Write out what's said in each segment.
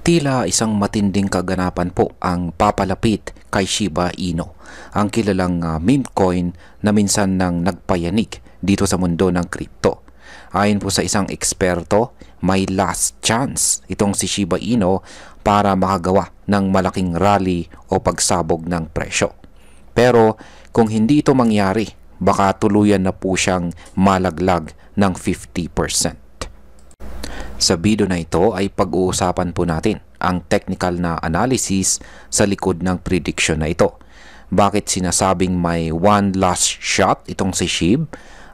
Tila isang matinding kaganapan po ang papalapit kay Shiba Inu, ang kilalang meme coin na minsan nang nagpayanig dito sa mundo ng crypto. Ayon po sa isang eksperto, may last chance itong si Shiba Inu para makagawa ng malaking rally o pagsabog ng presyo. Pero kung hindi ito mangyari, baka tuluyan na po siyang malaglag ng 50%. Sa video na ito ay pag-uusapan po natin ang technical na analysis sa likod ng prediction na ito. Bakit sinasabing may one last shot itong si SHIB?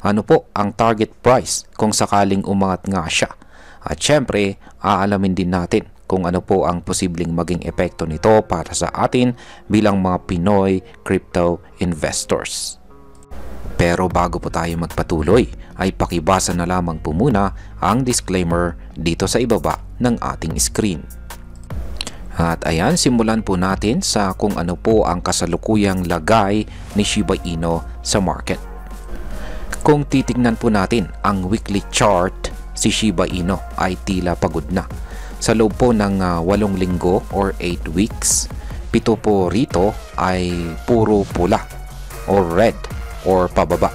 Ano po ang target price kung sakaling umangat nga siya? At syempre, aalamin din natin kung ano po ang posibleng maging epekto nito para sa atin bilang mga Pinoy crypto investors. Pero bago po tayo magpatuloy, ay pakibasa na lamang po muna ang disclaimer dito sa ibaba ng ating screen. At ayan, simulan po natin sa kung ano po ang kasalukuyang lagay ni Shiba Inu sa market. Kung titignan po natin ang weekly chart, si Shiba Inu ay tila pagod na. Sa loob po ng 8 linggo or 8 weeks, 7 po rito ay puro pula or red or pababa.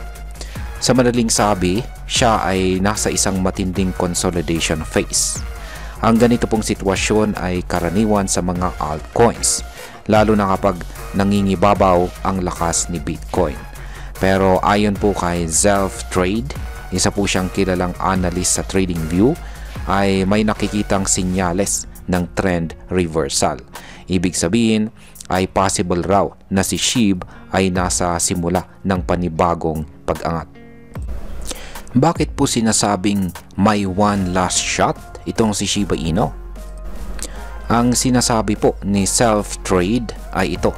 Sa madaling sabi, siya ay nasa isang matinding consolidation phase. Ang ganito pong sitwasyon ay karaniwan sa mga altcoins, lalo na kapag nangingibabaw ang lakas ni Bitcoin. Pero ayon po kay Zelf-Trade, isa po siyang kilalang analyst sa TradingView, ay may nakikitang sinyales ng trend reversal. Ibig sabihin ay possible raw na si SHIB ay nasa simula ng panibagong pag-angat. Bakit po sinasabing may one last shot itong si Shiba Inu? Ang sinasabi po ni Self-Trade ay ito: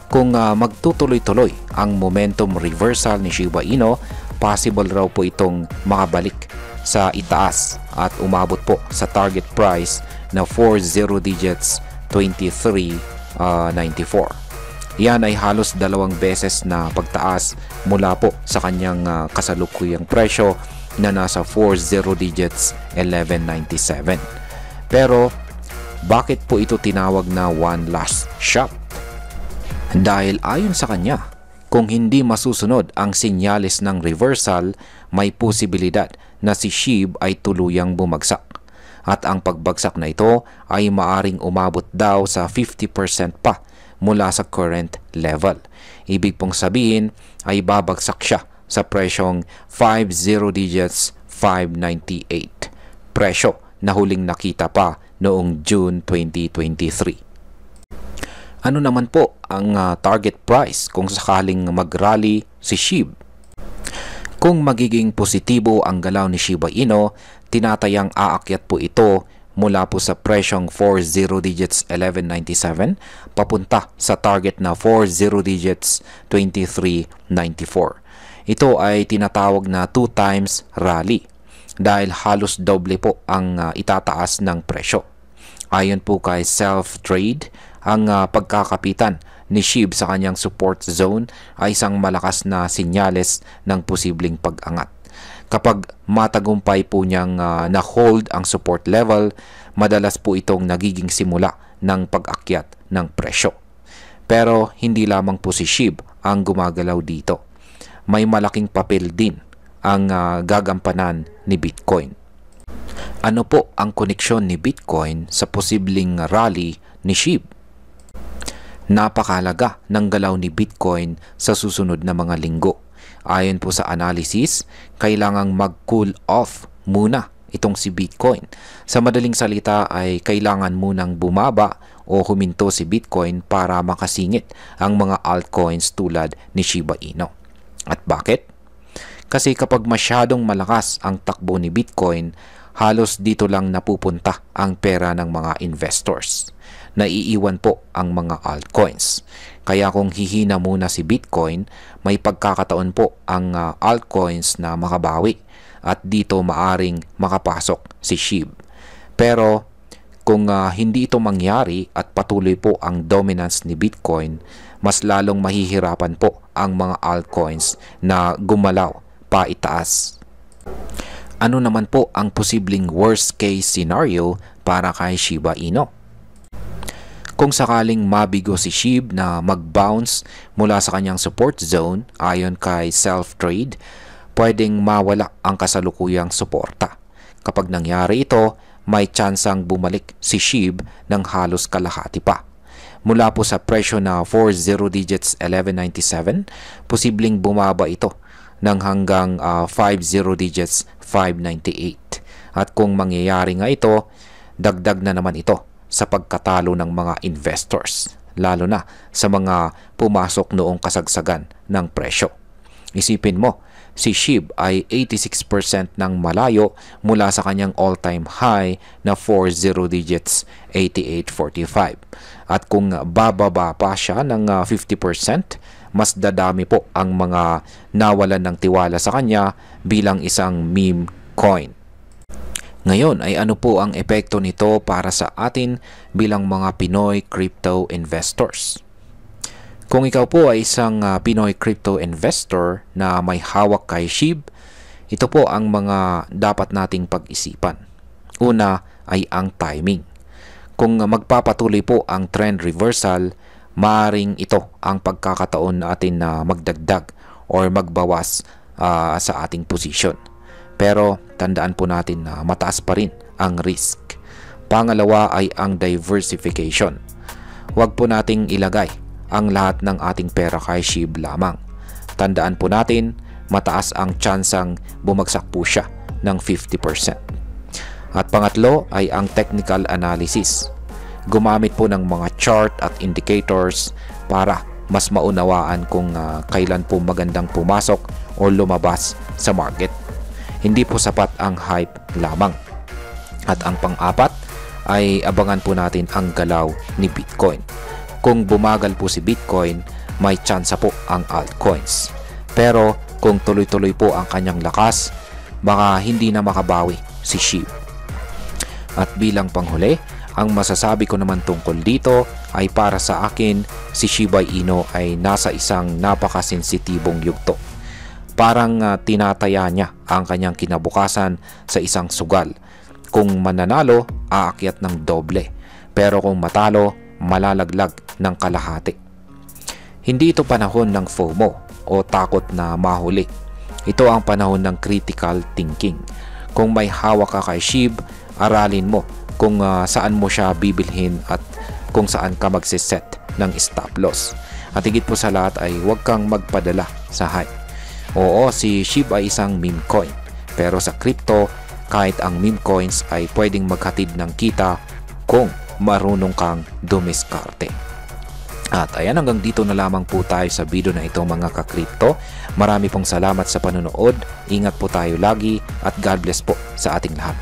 kung magtutuloy-tuloy ang momentum reversal ni Shiba Inu, possible raw po itong makabalik sa itaas at umabot po sa target price na 40 digits 23.94. Yan ay halos 2 beses na pagtaas mula po sa kanyang kasalukuyang presyo na nasa 40 digits 11.97. Pero bakit po ito tinawag na one last shot? Dahil ayon sa kanya, kung hindi masusunod ang senyales ng reversal, may posibilidad na si SHIB ay tuluyang bumagsak. At ang pagbagsak na ito ay maaring umabot daw sa 50% pa mula sa current level. Ibig pong sabihin ay babagsak siya sa presyong 50 digits 598. Presyo na huling nakita pa noong June 2023. Ano naman po ang target price kung sakaling mag-rally si SHIB? Kung magiging positibo ang galaw ni Shiba Inu, tinatayang aakyat po ito mula po sa presyong 40 digits 11.97 papunta sa target na 40 digits 23.94. Ito ay tinatawag na 2 times rally dahil halos doble po ang itataas ng presyo. Ayon po kay Self-Trade, ang pagkakapitan ni SHIB sa kanyang support zone ay isang malakas na sinyales ng posibleng pag-angat. Kapag matagumpay po niyang na-hold ang support level, madalas po itong nagiging simula ng pag-akyat ng presyo. Pero hindi lamang po si SHIB ang gumagalaw dito. May malaking papel din ang gagampanan ni Bitcoin. Ano po ang koneksyon ni Bitcoin sa posibleng rally ni SHIB? Napakahalaga ng galaw ni Bitcoin sa susunod na mga linggo. Ayon po sa analysis, kailangang mag-cool off muna itong si Bitcoin. Sa madaling salita ay kailangan munang bumaba o huminto si Bitcoin para makasingit ang mga altcoins tulad ni Shiba Inu. At bakit? Kasi kapag masyadong malakas ang takbo ni Bitcoin, halos dito lang napupunta ang pera ng mga investors. Naiiwan po ang mga altcoins. Kaya kung hihina muna si Bitcoin, may pagkakataon po ang altcoins na makabawi at dito maaring makapasok si SHIB. Pero kung hindi ito mangyari at patuloy po ang dominance ni Bitcoin, mas lalong mahihirapan po ang mga altcoins na gumalaw pa itaas. Ano naman po ang posibleng worst case scenario para kay Shiba Inu? Kung sakaling mabigo si SHIB na mag-bounce mula sa kanyang support zone ayon kay self-trade, pwedeng mawala ang kasalukuyang suporta. Kapag nangyari ito, may tsansang bumalik si SHIB ng halos kalahati pa. Mula po sa presyo na 40 digits 1197, posibleng bumaba ito ng hanggang 50 digits 598. At kung mangyayari nga ito, dagdag na naman ito sa pagkatalo ng mga investors, lalo na sa mga pumasok noong kasagsagan ng presyo. Isipin mo, si SHIB ay 86% ng malayo mula sa kanyang all-time high na 40 digits 8845. At kung bababa pa siya ng 50%, mas dadami po ang mga nawalan ng tiwala sa kanya bilang isang meme coin. Ngayon ay ano po ang epekto nito para sa atin bilang mga Pinoy crypto investors? Kung ikaw po ay isang Pinoy crypto investor na may hawak kay SHIB, ito po ang mga dapat nating pag-isipan. Una ay ang timing. Kung magpapatuloy po ang trend reversal, maaaring ito ang pagkakataon natin na magdagdag or magbawas sa ating posisyon. Pero tandaan po natin na mataas pa rin ang risk. Pangalawa ay ang diversification. Huwag po nating ilagay ang lahat ng ating pera kay SHIB lamang. Tandaan po natin, mataas ang tsansang bumagsak po siya ng 50%. At pangatlo ay ang technical analysis. Gumamit po ng mga chart at indicators para mas maunawaan kung kailan po magandang pumasok o lumabas sa market. Hindi po sapat ang hype lamang. At ang pang-apat ay abangan po natin ang galaw ni Bitcoin. Kung bumagal po si Bitcoin, may tsansa po ang altcoins. Pero kung tuloy-tuloy po ang kanyang lakas, baka hindi na makabawi si SHIB. At bilang panghuli, ang masasabi ko naman tungkol dito ay para sa akin, si Shiba Inu ay nasa isang napakasensitibong yugto. Parang tinataya niya ang kanyang kinabukasan sa isang sugal. Kung mananalo, aakyat ng doble. Pero kung matalo, malalaglag ng kalahati. Hindi ito panahon ng FOMO o takot na mahuli. Ito ang panahon ng critical thinking. Kung may hawak ka kay SHIB, aralin mo kung saan mo siya bibilhin at kung saan ka magsiset ng stop loss. At higit po sa lahat ay huwag kang magpadala sa hype. Oo, si SHIB ay isang meme coin. Pero sa crypto, kahit ang meme coins ay pwedeng maghatid ng kita kung marunong kang dumiskarte. At ayan, hanggang dito na lamang po tayo sa video na ito mga ka-crypto. Marami pong salamat sa panonood. Ingat po tayo lagi at God bless po sa ating lahat.